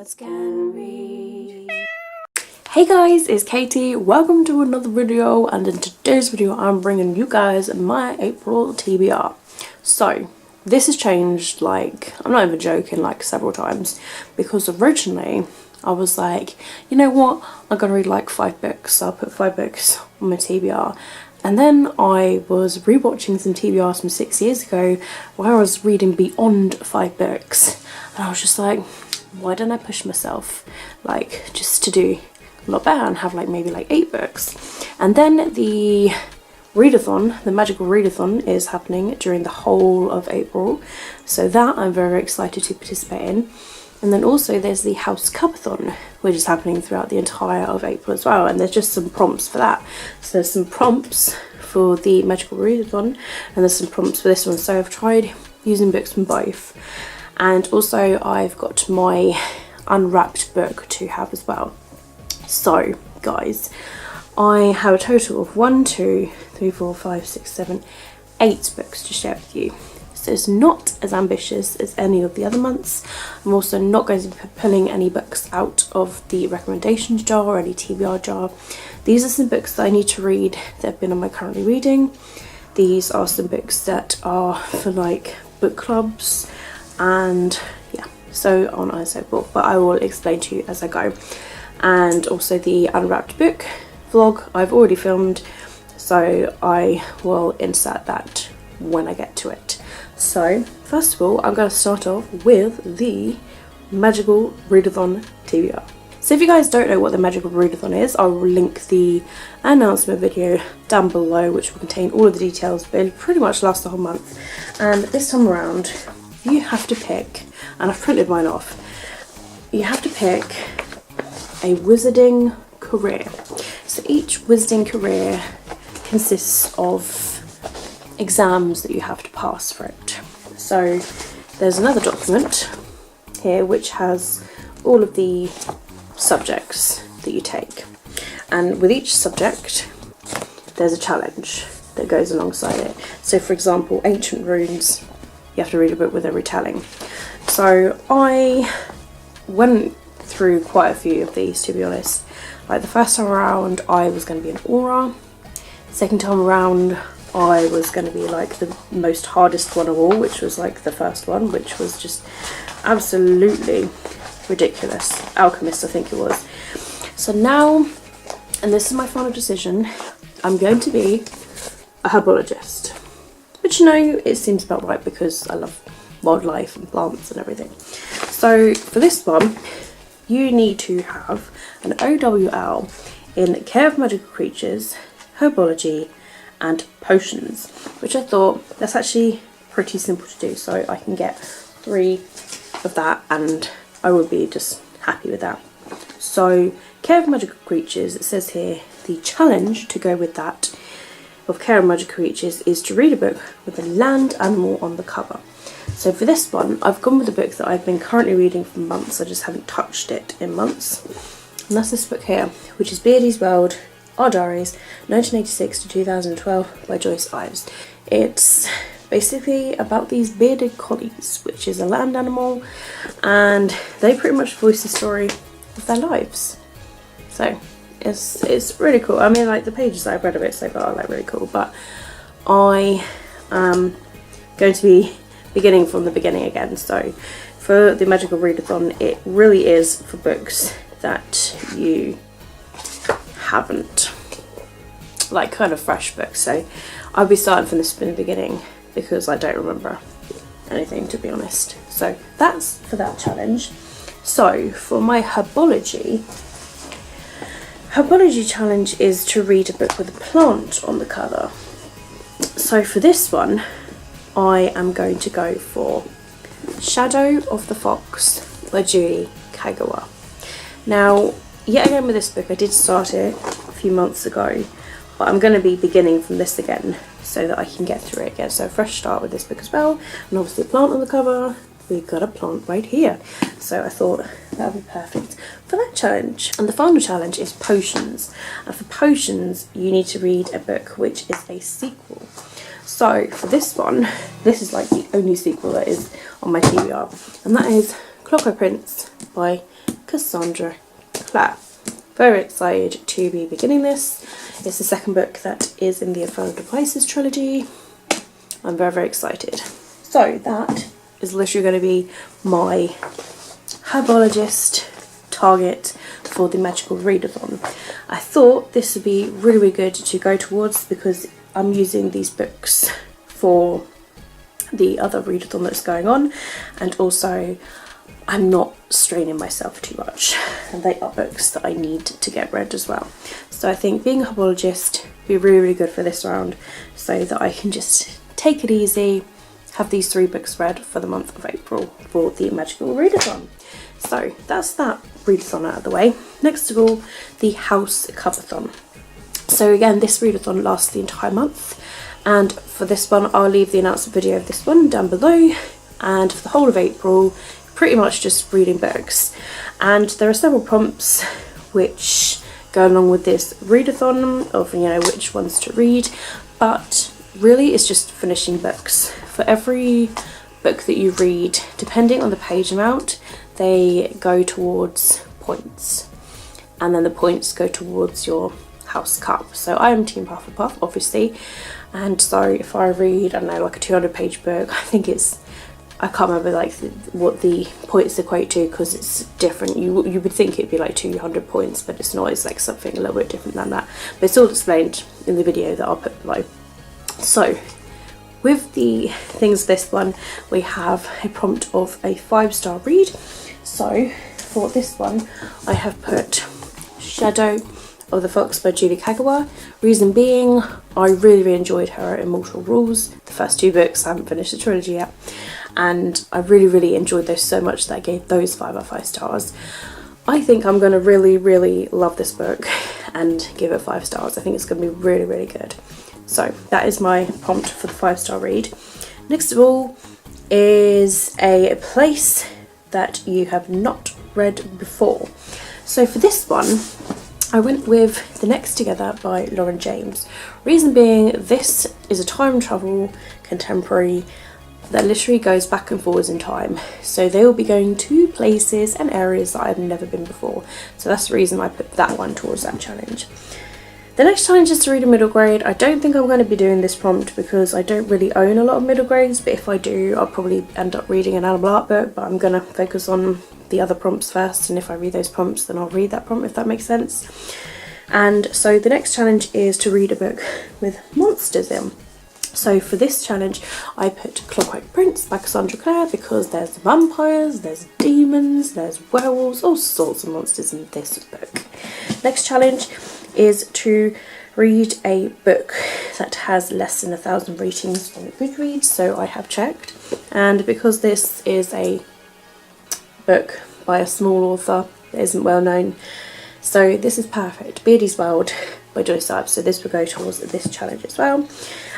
Girls Can Read. Hey guys, it's Katie. Welcome to another video, and in today's video I'm bringing you guys my April TBR. So this has changed, like, I'm not even joking, like several times, because originally I was like, you know what, I'm gonna read like 5 books, so I'll put 5 books on my TBR. And then I was rewatching some TBRs from 6 years ago where I was reading beyond 5 books, and I was just like, why don't I push myself, like, just to do a lot better and have like maybe like 8 books. And then the readathon, the magical readathon, is happening during the whole of April, so that I'm very excited to participate in. And then also there's the Housecupathon, which is happening throughout the entire of April as well, and there's just some prompts for that. So there's some prompts for the magical readathon and there's some prompts for this one, so I've tried using books from both. And also I've got my unwrapped book to have as well. So guys, I have a total of 1, 2, 3, 4, 5, 6, 7, 8 books to share with you. So it's not as ambitious as any of the other months. I'm also not going to be pulling any books out of the recommendations jar or any TBR jar. These are some books that I need to read that have been on my currently reading. These are some books that are for like book clubs and yeah, so on and so forth, but I will explain to you as I go. And also the unwrapped book vlog I've already filmed, so I will insert that when I get to it. So first of all, I'm going to start off with the magical readathon TBR. So if you guys don't know what the magical readathon is, I will link the announcement video down below, which will contain all of the details, but it pretty much lasts the whole month. And this time around you have to pick, and I've printed mine off, you have to pick a wizarding career. So each wizarding career consists of exams that you have to pass for it. So there's another document here which has all of the subjects that you take, and with each subject there's a challenge that goes alongside it. So for example, ancient runes, you have to read a book with every telling. So I went through quite a few of these, to be honest. Like the first time around I was going to be an aura, second time around I was going to be like the most hardest one of all, which was like the first one, which was just absolutely ridiculous. Alchemist, I think it was. So now, and this is my final decision, I'm going to be a herbologist, which, you know, it seems about right because I love wildlife and plants and everything. So for this one you need to have an OWL in care of magical creatures, herbology and potions, which I thought that's actually pretty simple to do, so I can get 3 of that and I would be just happy with that. So care of magical creatures, it says here the challenge to go with that of care of magical creatures is to read a book with a land animal on the cover. So for this one I've gone with a book that I've been currently reading for months, I just haven't touched it in months, and that's this book here, which is Beardy's World, Our Diaries, 1986 to 2012 by Joyce Ives. It's basically about these bearded collies, which is a land animal, and they pretty much voice the story of their lives. So it's really cool. I mean, like, the pages that I've read of it so far are like really cool, but I am going to be beginning from the beginning again. So for the magical readathon, it really is for books that you haven't, like, kind of fresh books. So I'll be starting from the beginning because I don't remember anything, to be honest. So that's for that challenge. So for my herbology challenge is to read a book with a plant on the cover. So for this one I am going to go for Shadow of the Fox by Judy Kagawa. Now, yet again with this book, I did start it a few months ago, but I'm going to be beginning from this again so that I can get through it again. So a fresh start with this book as well, and obviously a plant on the cover. We've got a plant right here, so I thought that would be perfect for that challenge. And the final challenge is potions, and for potions you need to read a book which is a sequel. So for this one, this is like the only sequel that is on my TBR, and that is Clockwork Prince by Cassandra Clare. Very excited to be beginning this. It's the second book that is in the Infernal Devices trilogy. I'm very, very excited. So that is literally going to be my Herbologist target for the Magical Readathon. I thought this would be really, really good to go towards because I'm using these books for the other readathon that's going on, and also I'm not straining myself too much, and they are books that I need to get read as well. So I think being a herbologist would be really, really good for this round, so that I can just take it easy, have these 3 books read for the month of April for the Magical Readathon. So that's that readathon out of the way. Next of all, the Housecupathon. So again, this readathon lasts the entire month, and for this one I'll leave the announcement video of this one down below, and for the whole of April pretty much just reading books. And there are several prompts which go along with this readathon of, you know, which ones to read, but really it's just finishing books. For every book that you read, depending on the page amount, they go towards points, and then the points go towards your house cup. So I am Team Hufflepuff, obviously, and so if I read, I don't know, like a 200-page book, I think it's, I can't remember like what the points equate to because it's different. You would think it'd be like 200 points, but it's not. It's like something a little bit different than that. But it's all explained in the video that I'll put below. So with the things this one, we have a prompt of a 5-star read. So for this one, I have put Shadow of the Fox by Julie Kagawa. Reason being, I really, really enjoyed her Immortal Rules. The first 2 books, I haven't finished the trilogy yet, and I really, really enjoyed those so much that I gave those 5 out of 5 stars. I think I'm going to really, really love this book and give it 5 stars. I think it's going to be really, really good. So that is my prompt for the 5-star read. Next of all is a place that you have not read before. So for this one, I went with The Next Together by Lauren James. Reason being, this is a time travel contemporary that literally goes back and forwards in time. So they will be going to places and areas that I've never been before. So that's the reason I put that one towards that challenge. The next challenge is to read a middle grade. I don't think I'm going to be doing this prompt because I don't really own a lot of middle grades, but if I do, I'll probably end up reading an animal art book, but I'm going to focus on the other prompts first, and if I read those prompts then I'll read that prompt, if that makes sense. And so the next challenge is to read a book with monsters in. So for this challenge I put Clockwork Prince by Cassandra Clare because there's vampires, there's demons, there's werewolves, all sorts of monsters in this book. Next challenge is to read a book that has less than 1,000 ratings on Goodreads, so I have checked, and because this is a book by a small author that isn't well known, so this is perfect. Beardy's World by Joyce Ives, so this will go towards this challenge as well.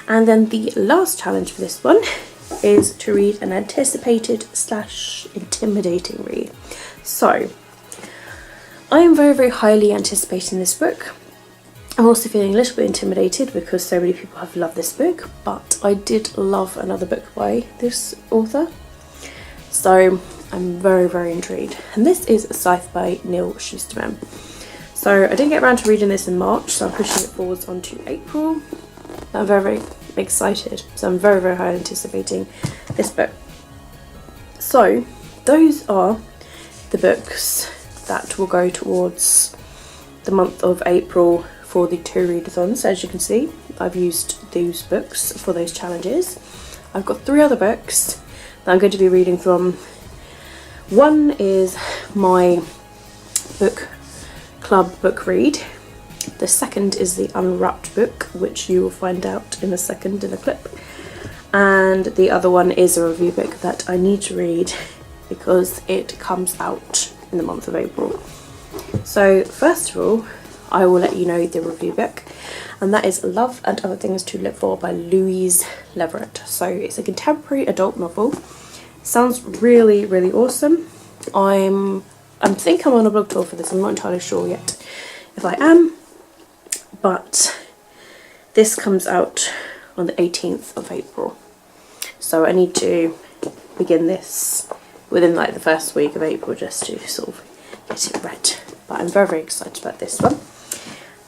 And then the last challenge for this one is to read an anticipated / intimidating read. So I am very, very highly anticipating this book. I'm also feeling a little bit intimidated because so many people have loved this book, but I did love another book by this author, so I'm very, very intrigued. And this is Scythe by Neil Schusterman. So I didn't get around to reading this in March, so I'm pushing it forwards onto April. I'm very, very excited, so I'm very, very highly anticipating this book. So those are the books that will go towards the month of April for the 2 readathons. As you can see, I've used those books for those challenges. I've got 3 other books that I'm going to be reading from. One is my book club book read. The second is the Unwrapped book, which you will find out in a second in a clip. And the other one is a review book that I need to read because it comes out in the month of April. So first of all, I will let you know the review book, and that is Love and Other Things to Live For by Louise Leverett. So it's a contemporary adult novel. Sounds really, really awesome. I think I'm on a blog tour for this. I'm not entirely sure yet if I am, but this comes out on the 18th of April. So I need to begin this within like the first week of April just to sort of get it read. But I'm very, very excited about this one.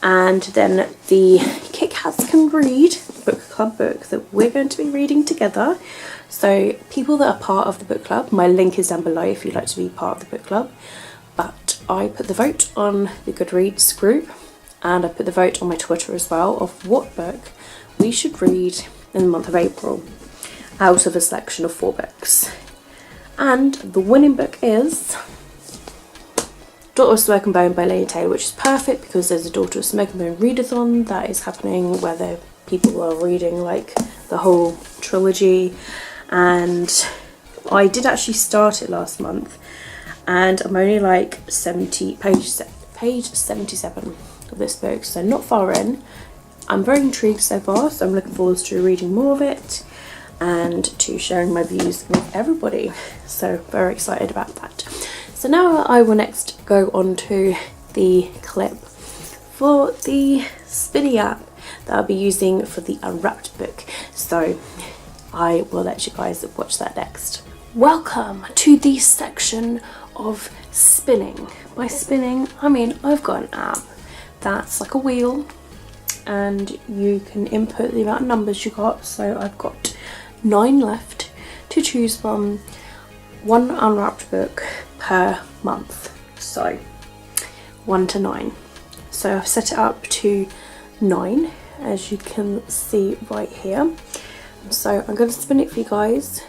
And then the Kit Kats Can Read book club book that we're going to be reading together. So people that are part of the book club, my link is down below if you'd like to be part of the book club. But I put the vote on the Goodreads group, and I put the vote on my Twitter as well of what book we should read in the month of April out of a selection of 4 books. And the winning book is Daughter of Smoke and Bone by Lady Taylor, which is perfect because there's a Daughter of Smoke and Bone readathon that is happening where the people are reading like the whole trilogy, and I did actually start it last month and I'm only like page 77 of this book, so not far in. I'm very intrigued so far, so I'm looking forward to reading more of it and to sharing my views with everybody, so very excited about that. So now I will next go on to the clip for the spinning app that I'll be using for the unwrapped book, so I will let you guys watch that next. Welcome to the section of spinning. By spinning, I mean I've got an app that's like a wheel and you can input the amount of numbers you got, so I've got 9 left to choose from, 1 unwrapped book per month, so 1 to 9. So I've set it up to 9 as you can see right here. So I'm going to spin it for you guys.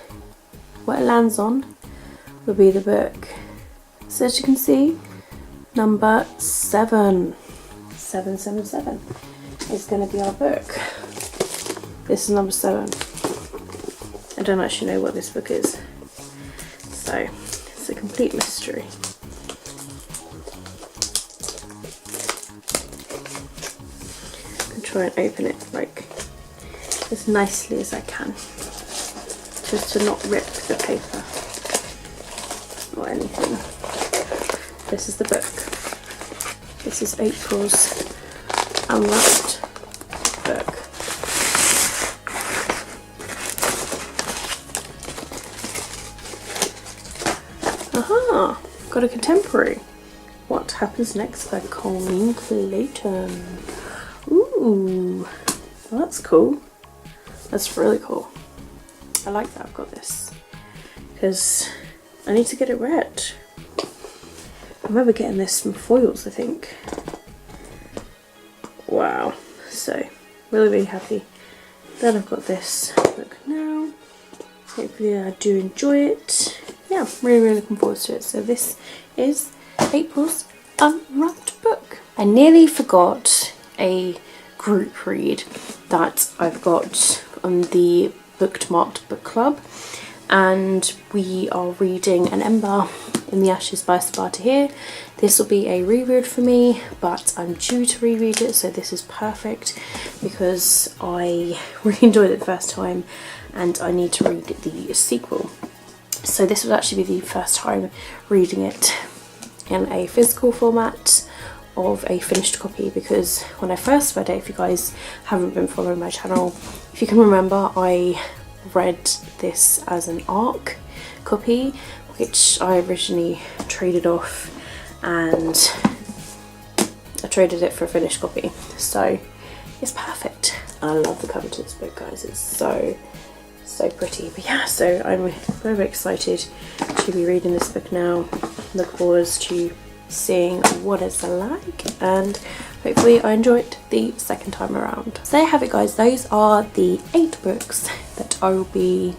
What it lands on will be the book. So as you can see, number 7. 777 is going to be our book. This is number 7. I don't actually know what this book is, so it's a complete mystery. Try and open it like as nicely as I can, just to not rip the paper or anything. This is the book. This is April's unwrapped book. Aha! Got a contemporary. What Happens Next by Colleen Clayton. Ooh, well, that's cool. That's really cool. I like that I've got this because I need to get it read. I remember getting this from Foils, I think. Wow, so really, really happy that I've got this book now. Hopefully I do enjoy it. Yeah, really, really looking forward to it. So this is April's unwrapped book. I nearly forgot a group read that I've got on the Bookmarked Book Club, and we are reading an Ember in the Ashes by Sabata here. This will be a reread for me, but I'm due to reread it, so this is perfect because I really enjoyed it the first time and I need to read the sequel. So this would actually be the first time reading it in a physical format of a finished copy, because when I first read it, if you guys haven't been following my channel, if you can remember, I read this as an ARC copy, which I originally traded off, and I traded it for a finished copy, so it's perfect. I love the cover to this book, guys. It's so pretty. But yeah, so I'm very, very excited to be reading this book now. Look forward to seeing what it's like, and hopefully I enjoy it the second time around. So there you have it, guys. Those are the 8 books that I will be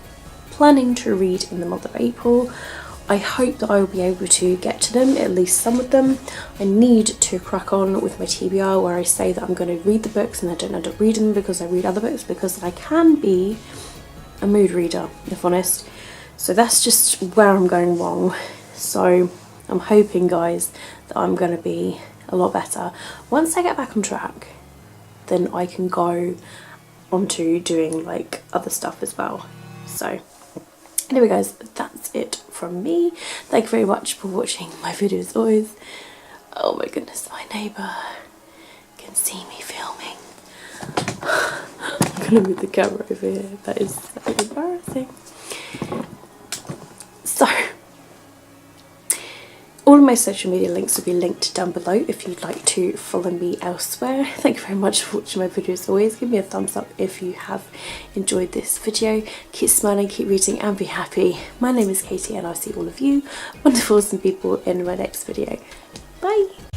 planning to read in the month of April. I hope that I will be able to get to them, at least some of them. I need to crack on with my TBR where I say that I'm going to read the books and I don't end up reading them because I read other books, because I can be a mood reader, if honest. So that's just where I'm going wrong. So I'm hoping, guys, that I'm going to be a lot better. Once I get back on track, then I can go on to doing like other stuff as well. So anyway, guys, that's it from me. Thank you very much for watching my videos as always. Oh my goodness, my neighbour can see me filming. I'm going to move the camera over here. That is so embarrassing. So all of my social media links will be linked down below if you'd like to follow me elsewhere. Thank you very much for watching my video as always. Give me a thumbs up if you have enjoyed this video. Keep smiling, keep reading and be happy. My name is Katie and I'll see all of you wonderful awesome people in my next video. Bye!